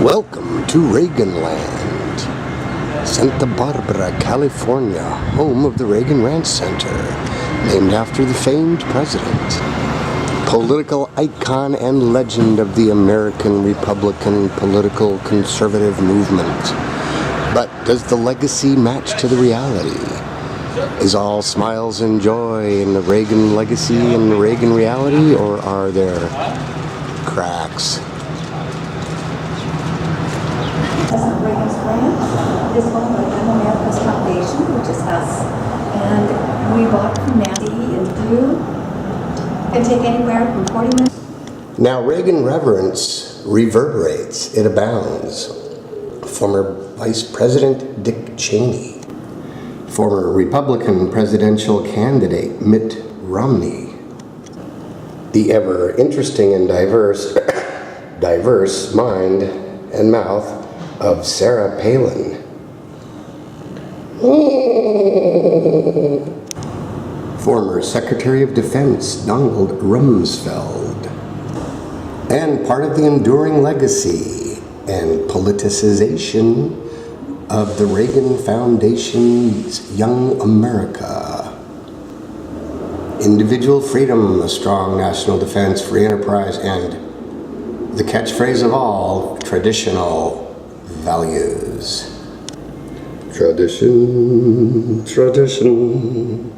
Welcome to Reagan Land, Santa Barbara, California, home of the Reagan Ranch Center, named after the famed president, political icon and legend of the American Republican political conservative movement. But does the legacy match to the reality? Is all smiles and joy in the Reagan legacy and the Reagan reality, or are there cracks? President Reagan's Ranch is owned by America's Foundation, which is us, and we bought from Nancy in June. It can take anywhere from 40 minutes. Now, Reagan reverence reverberates, it abounds. Former Vice President Dick Cheney, former Republican presidential candidate Mitt Romney, the ever interesting and diverse mind and mouth of Sarah Palin, former Secretary of Defense Donald Rumsfeld, and part of the enduring legacy and politicization of the Reagan Foundation's Young America. Individual freedom, a strong national defense, free enterprise, and the catchphrase of all, traditional values. Tradition, tradition.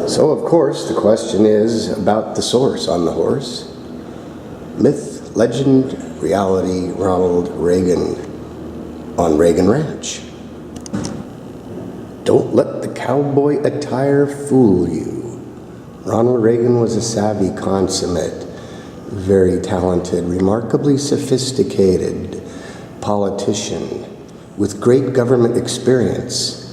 So, of course, the question is about the source on the horse. Myth, legend, reality, Ronald Reagan on Reagan Ranch. Don't let the cowboy attire fool you. Ronald Reagan was a savvy consummate, very talented, remarkably sophisticated politician with great government experience,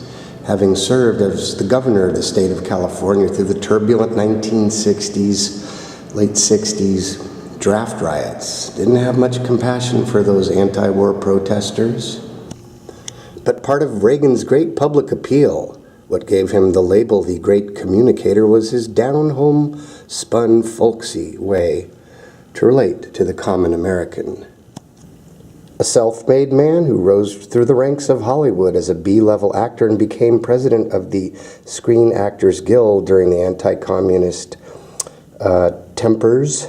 having served as the governor of the state of California through the turbulent 1960s, late 60s draft riots. Didn't have much compassion for those anti-war protesters. But part of Reagan's great public appeal, what gave him the label the great communicator, was his down-home, spun, folksy way to relate to the common American. A self-made man who rose through the ranks of Hollywood as a B-level actor and became president of the Screen Actors Guild during the anti-communist tempers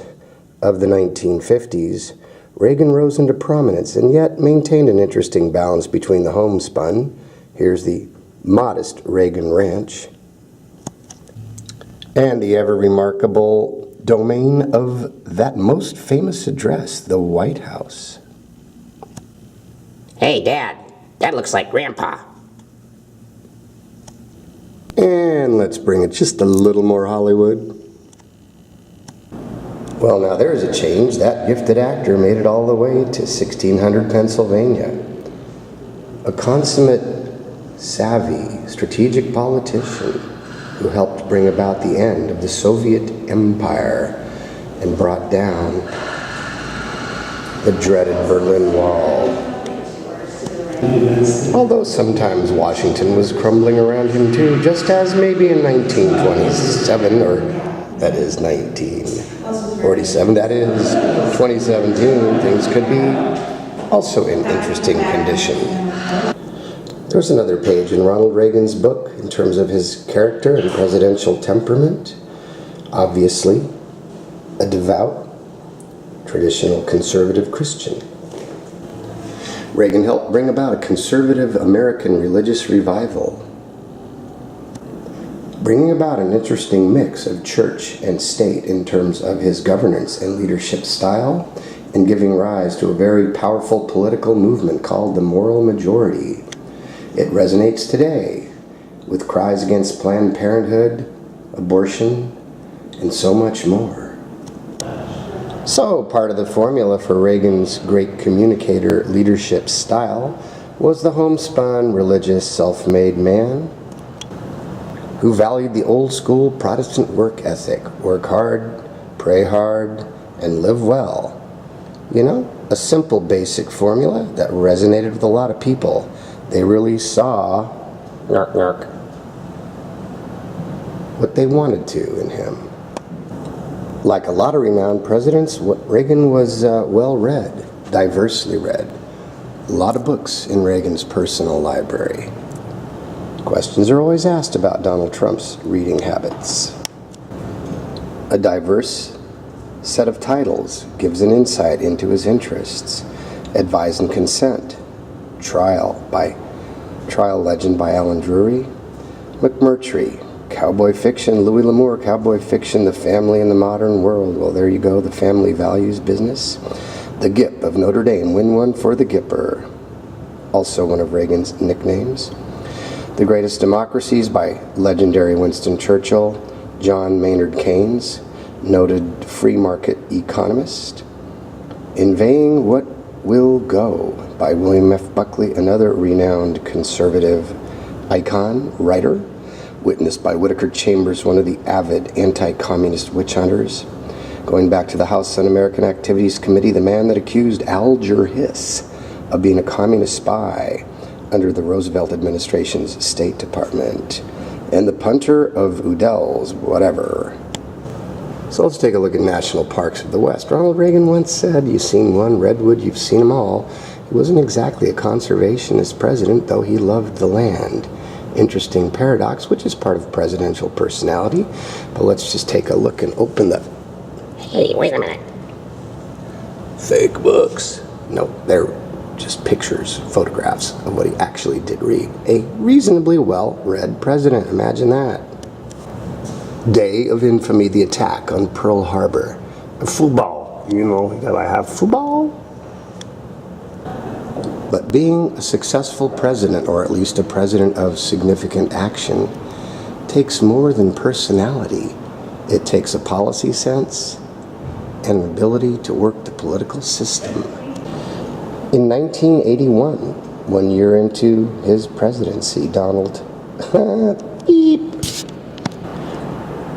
of the 1950s, Reagan rose into prominence and yet maintained an interesting balance between the homespun, here's the modest Reagan Ranch, and the ever-remarkable domain of that most famous address, the White House. Hey, Dad, that looks like Grandpa. And let's bring it just a little more Hollywood. Well, now there's a change. That gifted actor made it all the way to 1600 Pennsylvania. A consummate, savvy, strategic politician who helped bring about the end of the Soviet Empire and brought down the dreaded Berlin Wall. Although sometimes Washington was crumbling around him too, just as maybe in 1927, or that is 1947, that is 2017, things could be also in interesting condition. There's another page in Ronald Reagan's book in terms of his character and presidential temperament. Obviously, a devout, traditional conservative Christian. Reagan helped bring about a conservative American religious revival, bringing about an interesting mix of church and state in terms of his governance and leadership style, and giving rise to a very powerful political movement called the moral majority. It resonates today with cries against Planned Parenthood, abortion, and so much more. So, part of the formula for Reagan's great communicator leadership style was the homespun, religious, self-made man who valued the old-school Protestant work ethic. Work hard, pray hard, and live well. You know, a simple, basic formula that resonated with a lot of people. They really saw what they wanted to in him. Like a lot of renowned presidents, Reagan was well-read, diversely read. A lot of books in Reagan's personal library. Questions are always asked about Donald Trump's reading habits. A diverse set of titles gives an insight into his interests. Advise and Consent, Trial Legend by Alan Drury, McMurtry, Cowboy Fiction, Louis L'Amour, Cowboy Fiction, The Family in the Modern World. Well, there you go, the family values business. The Gip of Notre Dame, Win One for the Gipper, also one of Reagan's nicknames. The Greatest Democracies by legendary Winston Churchill, John Maynard Keynes, noted free market economist. Inveighing What Will Go by William F. Buckley, another renowned conservative icon, writer, witnessed by Whittaker Chambers, one of the avid anti-communist witch hunters. Going back to the House Un-American Activities Committee, the man that accused Alger Hiss of being a communist spy under the Roosevelt administration's State Department. And the punter of Udell's whatever. So let's take a look at national parks of the West. Ronald Reagan once said, "You've seen one redwood, you've seen them all." He wasn't exactly a conservationist president, though he loved the land. Interesting paradox, which is part of presidential personality. But let's just take a look and open the Hey, wait a minute. fake books. No, they're just pictures, photographs of what he actually did read. A reasonably well-read president, imagine that. Day of Infamy, the attack on Pearl Harbor. Football, you know, you gotta have football. But being a successful president, or at least a president of significant action, takes more than personality. It takes a policy sense and an ability to work the political system. In 1981, 1 year into his presidency, Donald beep.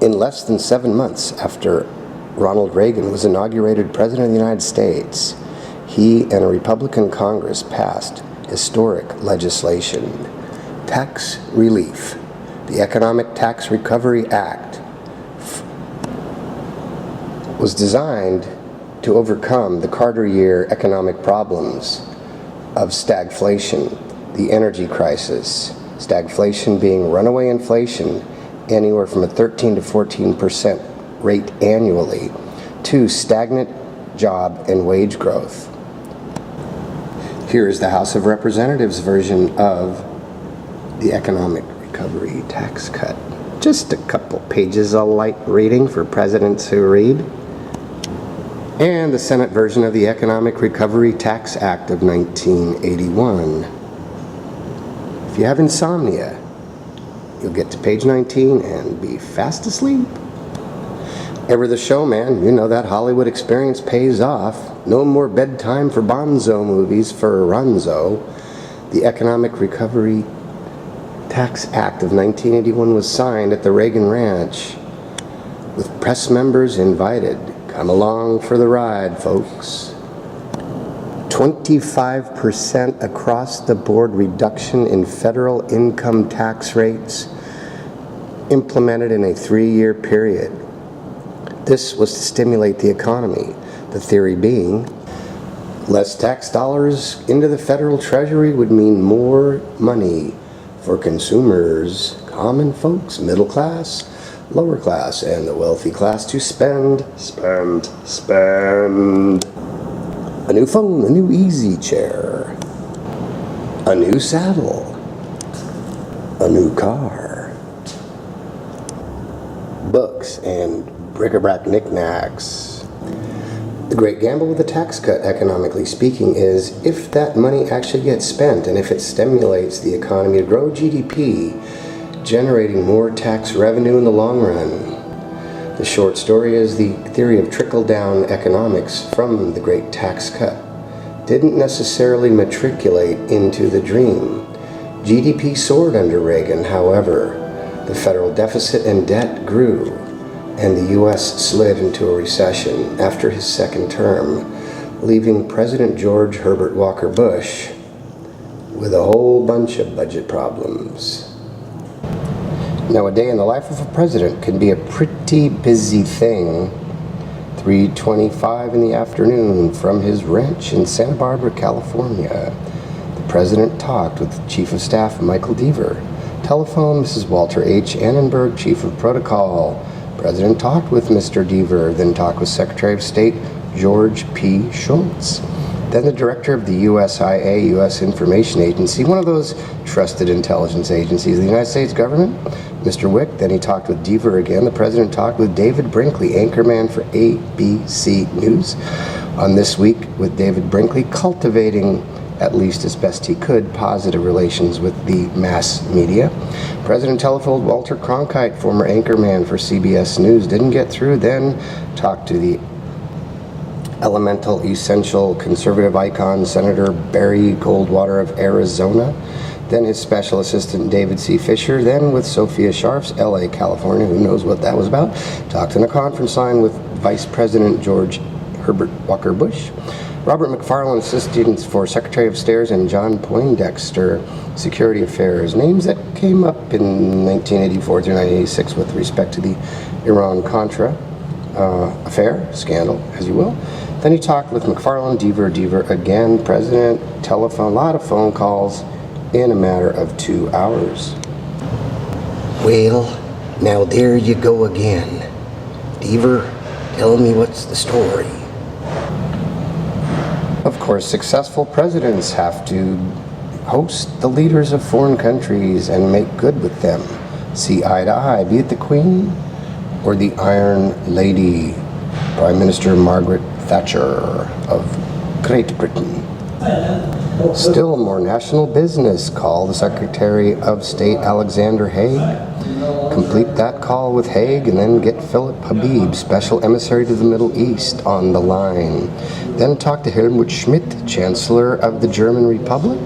In less than 7 months after Ronald Reagan was inaugurated President of the United States, he and a Republican Congress passed historic legislation. Tax relief. The Economic Tax Recovery Act was designed to overcome the Carter year economic problems of stagflation, the energy crisis, stagflation being runaway inflation anywhere from a 13 to 14% rate annually, to stagnant job and wage growth. Here is the House of Representatives version of the Economic Recovery Tax Cut. Just a couple pages of light reading for presidents who read. And the Senate version of the Economic Recovery Tax Act of 1981. If you have insomnia, you'll get to page 19 and be fast asleep. Ever the showman, you know that Hollywood experience pays off. No more bedtime for Bonzo movies for Ronzo. The Economic Recovery Tax Act of 1981 was signed at the Reagan Ranch, with press members invited. Come along for the ride, folks. 25% across the board reduction in federal income tax rates implemented in a 3-year period. This was to stimulate the economy, the theory being less tax dollars into the federal treasury would mean more money for consumers, common folks, middle class, lower class, and the wealthy class to spend. A new phone, a new easy chair, a new saddle, a new car, books and bric-a-brac knickknacks. The great gamble with the tax cut, economically speaking, is if that money actually gets spent and if it stimulates the economy to grow GDP, generating more tax revenue in the long run. The short story is the theory of trickle-down economics from the great tax cut didn't necessarily matriculate into the dream. GDP soared under Reagan, however. The federal deficit and debt grew, and the U.S. slid into a recession after his second term, leaving President George Herbert Walker Bush with a whole bunch of budget problems. Now, a day in the life of a president can be a pretty busy thing. 3:25 in the afternoon from his ranch in Santa Barbara, California. The President talked with Chief of Staff Michael Deaver. Telephone, Mrs. Walter H. Annenberg, Chief of Protocol. President talked with Mr. Deaver, then talked with Secretary of State George P. Shultz. Then the director of the USIA, U.S. Information Agency, one of those trusted intelligence agencies of the United States government, Mr. Wick. Then he talked with Deaver again. The president talked with David Brinkley, anchorman for ABC News. On This Week with David Brinkley, cultivating, at least as best he could, positive relations with the mass media. President telephoned Walter Cronkite, former anchorman for CBS News. Didn't get through. Then talked to the elemental, essential conservative icon, Senator Barry Goldwater of Arizona. Then his special assistant, David C. Fisher. Then with Sophia Sharf's LA, California. Who knows what that was about? Talked on a conference line with Vice President George Herbert Walker Bush. Robert McFarland, assistant for Secretary of State, and John Poindexter, Security Affairs. Names that came up in 1984 through 1986 with respect to the Iran Contra affair, scandal, as you will. Then he talked with McFarland, Deaver again, President, telephone, a lot of phone calls in a matter of 2 hours. Well, now there you go again. Deaver, tell me what's the story. Of course, successful presidents have to host the leaders of foreign countries and make good with them. See eye to eye, be it the Queen or the Iron Lady, Prime Minister Margaret Thatcher of Great Britain. Still more national business. Call the Secretary of State Alexander Haig. Complete that call with Haig and then get Philip Habib, Special Emissary to the Middle East, on the line. Then talk to Helmut Schmidt, Chancellor of the German Republic.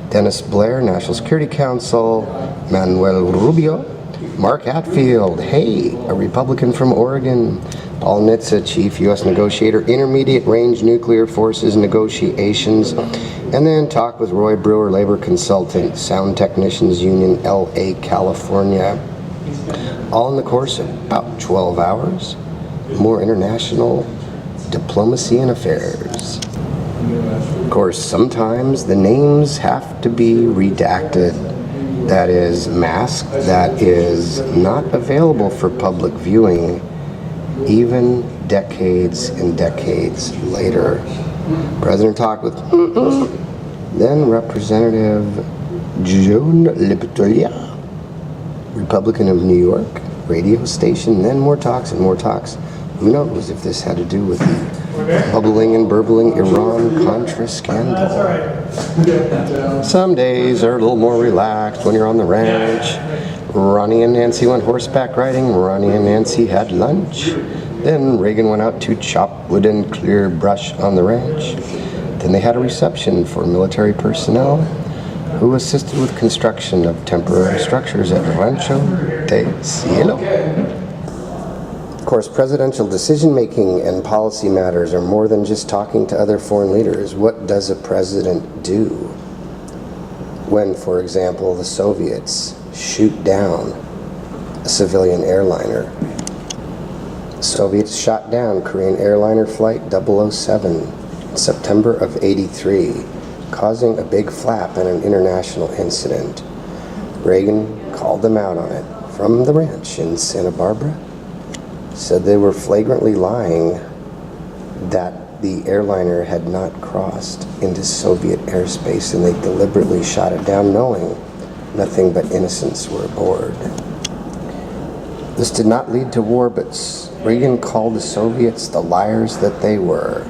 Dennis Blair, National Security Council. Manuel Rubio. Mark Hatfield, hey, a Republican from Oregon. Paul Nitze, Chief U.S. Negotiator, Intermediate Range Nuclear Forces Negotiations. And then talk with Roy Brewer, Labor Consultant, Sound Technicians Union, L.A., California. All in the course of about 12 hours. More international diplomacy and affairs. Of course, sometimes the names have to be redacted. That is masked, that is not available for public viewing, even decades and decades later. President talked with then Representative Joan Liptolia, Republican of New York, radio station, then more talks and more talks. Who knows if this had to do with the bubbling and burbling Iran Contra scandal. Some days are a little more relaxed when you're on the ranch. Ronnie and Nancy went horseback riding. Ronnie and Nancy had lunch. Then Reagan went out to chop wood and clear brush on the ranch. Then they had a reception for military personnel who assisted with construction of temporary structures at Rancho de Cielo. Of course, presidential decision-making and policy matters are more than just talking to other foreign leaders. What does a president do when, for example, the Soviets shoot down a civilian airliner? The Soviets shot down Korean airliner flight 007 in September of '83, causing a big flap and an international incident. Reagan called them out on it from the ranch in Santa Barbara. Said they were flagrantly lying that the airliner had not crossed into Soviet airspace, and they deliberately shot it down knowing nothing but innocents were aboard. This did not lead to war, but Reagan called the Soviets the liars that they were.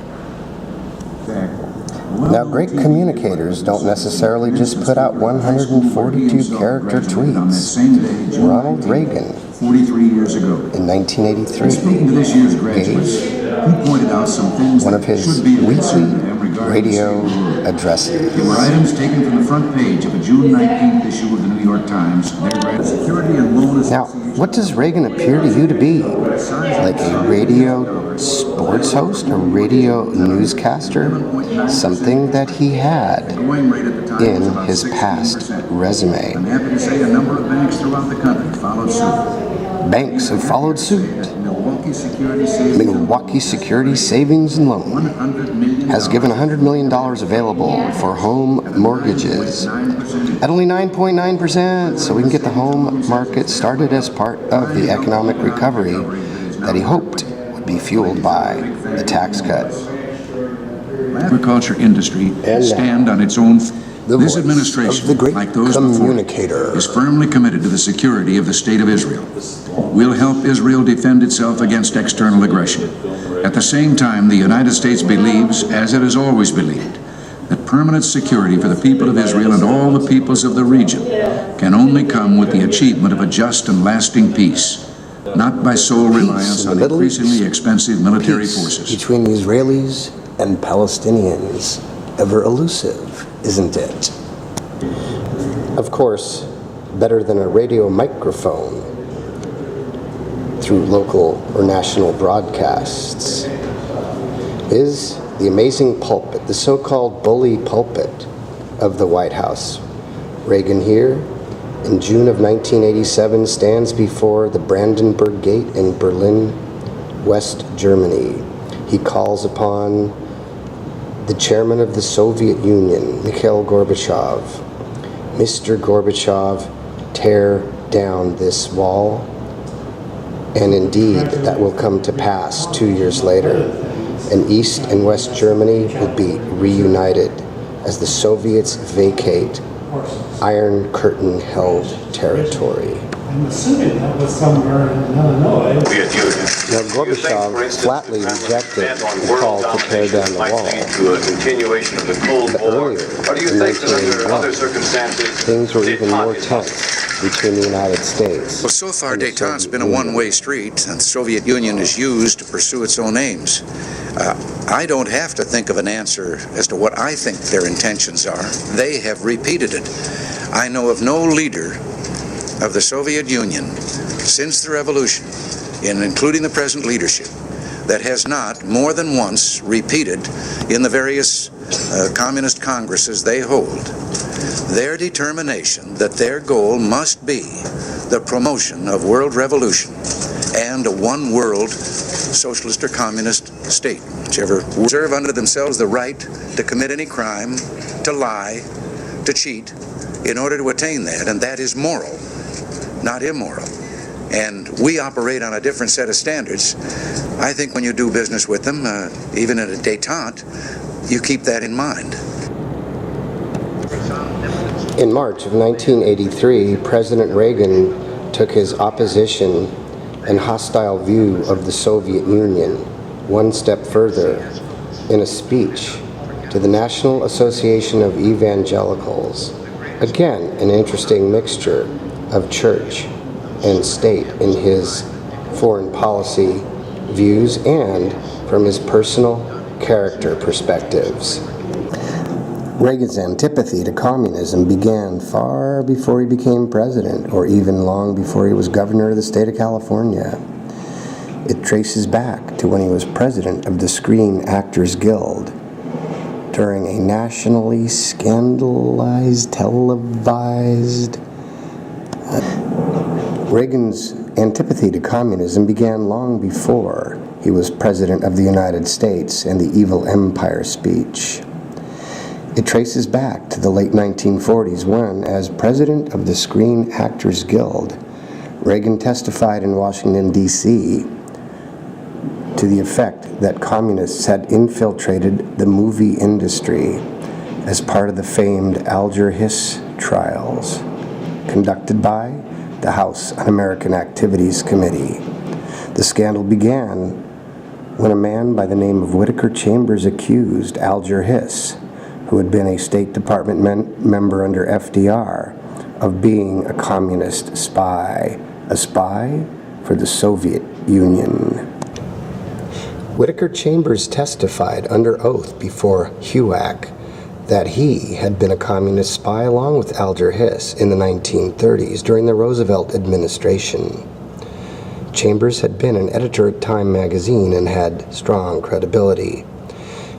Now, great communicators don't necessarily just put out 142-character tweets. Ronald Reagan, 43 years ago. in 1983, Speaking to this year's graduates, he pointed out some things one of that his should be weekly addressed radio addresses. They were items taken from the front page of a June 19th issue of the New York Times. They read Security and Loan Now, what does Reagan appear to you to be? Like a radio sports host, a radio newscaster? Something that he had going rate at the time in was about his past 16%. resume. I'm happy to say a number of banks throughout the country followed suit. Banks have followed suit. Milwaukee Milwaukee Security Savings and Loan $100 million has given $100 million available for home mortgages at only 9.9%, so we can get the home market started as part of the economic recovery that he hoped would be fueled by the tax cut. agriculture industry And stand on its own. the This voice administration, of the great like those before, communicator. is firmly committed to the security of the State of Israel. We'll help Israel defend itself against external aggression. At the same time, the United States believes, as it has always believed, that permanent security for the people of Israel and all the peoples of the region can only come with the achievement of a just and lasting peace, not by sole reliance in on the Middle increasingly East. expensive military Peace forces. between the Israelis and Palestinians, ever elusive, isn't it? Of course, better than a radio microphone through local or national broadcasts is the amazing pulpit, the so-called bully pulpit of the White House. Reagan here, in June of 1987, stands before the Brandenburg Gate in Berlin, West Germany. He calls upon the chairman of the Soviet Union, Mikhail Gorbachev, Mr. Gorbachev, tear down this wall. And indeed, that will come to pass 2 years later. And East and West Germany will be reunited as the Soviets vacate Iron Curtain held territory. I'm assuming that was somewhere in Illinois. Now, Gorbachev flatly rejected the call to tear down the wall. To a continuation of the Cold But War, earlier, or do you in think that under 1981, other circumstances, things were even more détente is tense between the United States. Well, so far, and the détente's Soviet been a Union. one-way street, and the Soviet Union is used to pursue its own aims. I don't have to think of an answer as to what I think their intentions are. They have repeated it. I know of no leader of the Soviet Union since the revolution, including the present leadership, that has not more than once repeated in the various communist congresses they hold their determination that their goal must be the promotion of world revolution and a one world socialist or communist state, whichever reserve unto themselves the right to commit any crime, to lie, to cheat, in order to attain that, and that is moral, not immoral. And we operate on a different set of standards. I think when you do business with them, even at a détente, you keep that in mind. In March of 1983, President Reagan took his opposition and hostile view of the Soviet Union one step further in a speech to the National Association of Evangelicals. Again, an interesting mixture of church and state in his foreign policy views and from his personal character perspectives. Reagan's antipathy to communism began far before he became president, or even long before he was governor of the state of California. It traces back to when he was president of the Screen Actors Guild during a nationally scandalized, televised. Reagan's antipathy to communism began long before he was president of the United States and the Evil Empire speech. It traces back to the late 1940s when, as president of the Screen Actors Guild, Reagan testified in Washington, D.C. to the effect that communists had infiltrated the movie industry as part of the famed Alger Hiss trials conducted by the House Un-American Activities Committee. The scandal began when a man by the name of Whittaker Chambers accused Alger Hiss, who had been a State Department member under FDR, of being a communist spy, a spy for the Soviet Union. Whittaker Chambers testified under oath before HUAC that he had been a communist spy along with Alger Hiss in the 1930s during the Roosevelt administration. Chambers had been an editor at Time magazine and had strong credibility.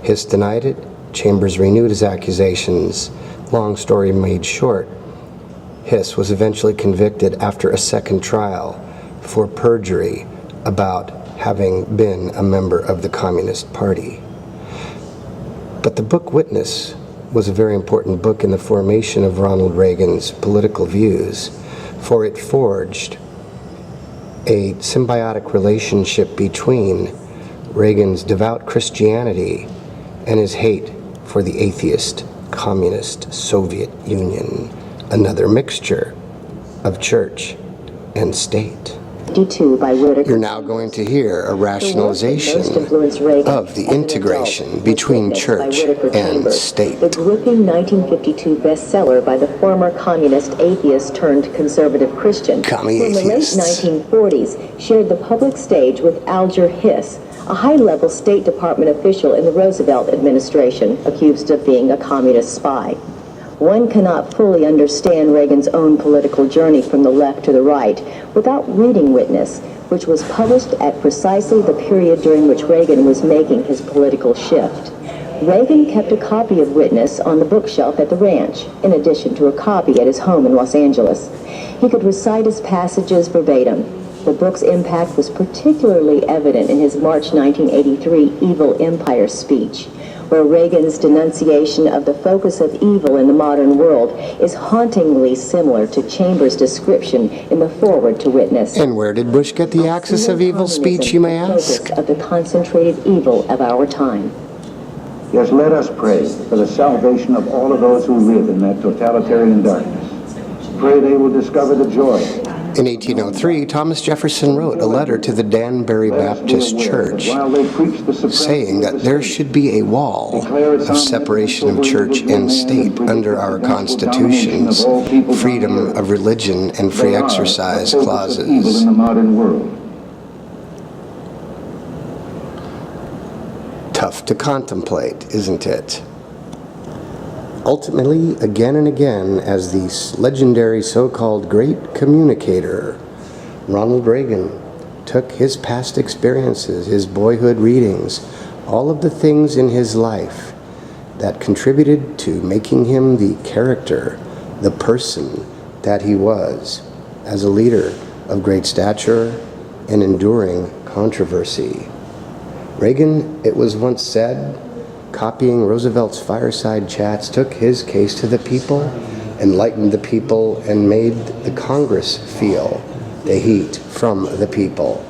Hiss denied it. Chambers renewed his accusations. Long story made short, Hiss was eventually convicted after a second trial for perjury about having been a member of the Communist Party. But the book Witness was a very important book in the formation of Ronald Reagan's political views, for it forged a symbiotic relationship between Reagan's devout Christianity and his hate for the atheist, communist Soviet Union, another mixture of church and state. You're now going to hear a rationalization of the integration between church and state. The gripping 1952 bestseller by the former communist atheist turned conservative Christian, who in the late 1940s shared the public stage with Alger Hiss, a high-level State Department official in the Roosevelt administration, accused of being a communist spy. One cannot fully understand Reagan's own political journey from the left to the right without reading Witness, which was published at precisely the period during which Reagan was making his political shift. Reagan kept a copy of Witness on the bookshelf at the ranch, in addition to a copy at his home in Los Angeles. He could recite his passages verbatim. The book's impact was particularly evident in his March 1983 Evil Empire speech, where Reagan's denunciation of the focus of evil in the modern world is hauntingly similar to Chambers' description in the foreword to Witness. And where did Bush get the axis of evil speech, you may ask? Of the concentrated evil of our time. Yes, let us pray for the salvation of all of those who live in that totalitarian darkness. Pray they will discover the joy. In 1803, Thomas Jefferson wrote a letter to the Danbury Baptist Church saying that there should be a wall of separation of church and state under our Constitution's freedom of religion and free exercise clauses. Tough to contemplate, isn't it? Ultimately, again and again, as the legendary so-called great communicator, Ronald Reagan took his past experiences, his boyhood readings, all of the things in his life that contributed to making him the character, the person that he was, as a leader of great stature and enduring controversy. Reagan, it was once said, copying Roosevelt's fireside chats, took his case to the people, enlightened the people, and made the Congress feel the heat from the people.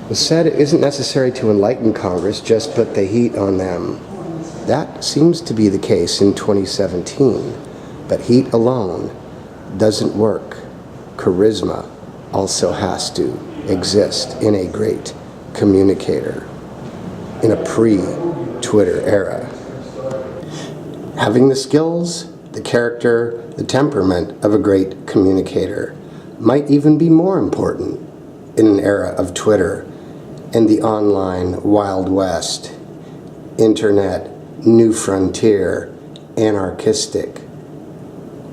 It was said it isn't necessary to enlighten Congress, just put the heat on them. That seems to be the case in 2017, but heat alone doesn't work. Charisma also has to exist in a great communicator, in a pre-Twitter era. Having the skills, the character, the temperament of a great communicator might even be more important in an era of Twitter and the online Wild West, internet, new frontier, anarchistic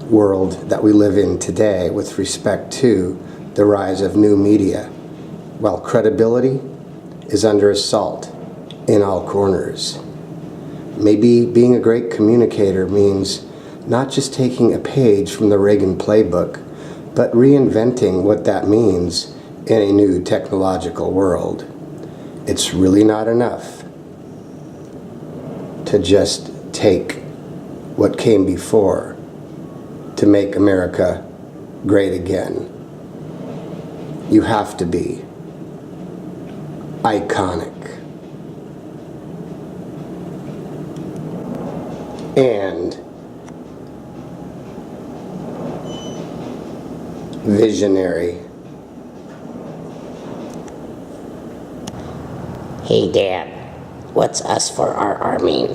world that we live in today with respect to the rise of new media, while credibility is under assault in all corners. Maybe being a great communicator means not just taking a page from the Reagan playbook, but reinventing what that means in a new technological world. It's really not enough to just take what came before to make America great again. You have to be iconic and visionary. Hey, Dad, what's us for our arming?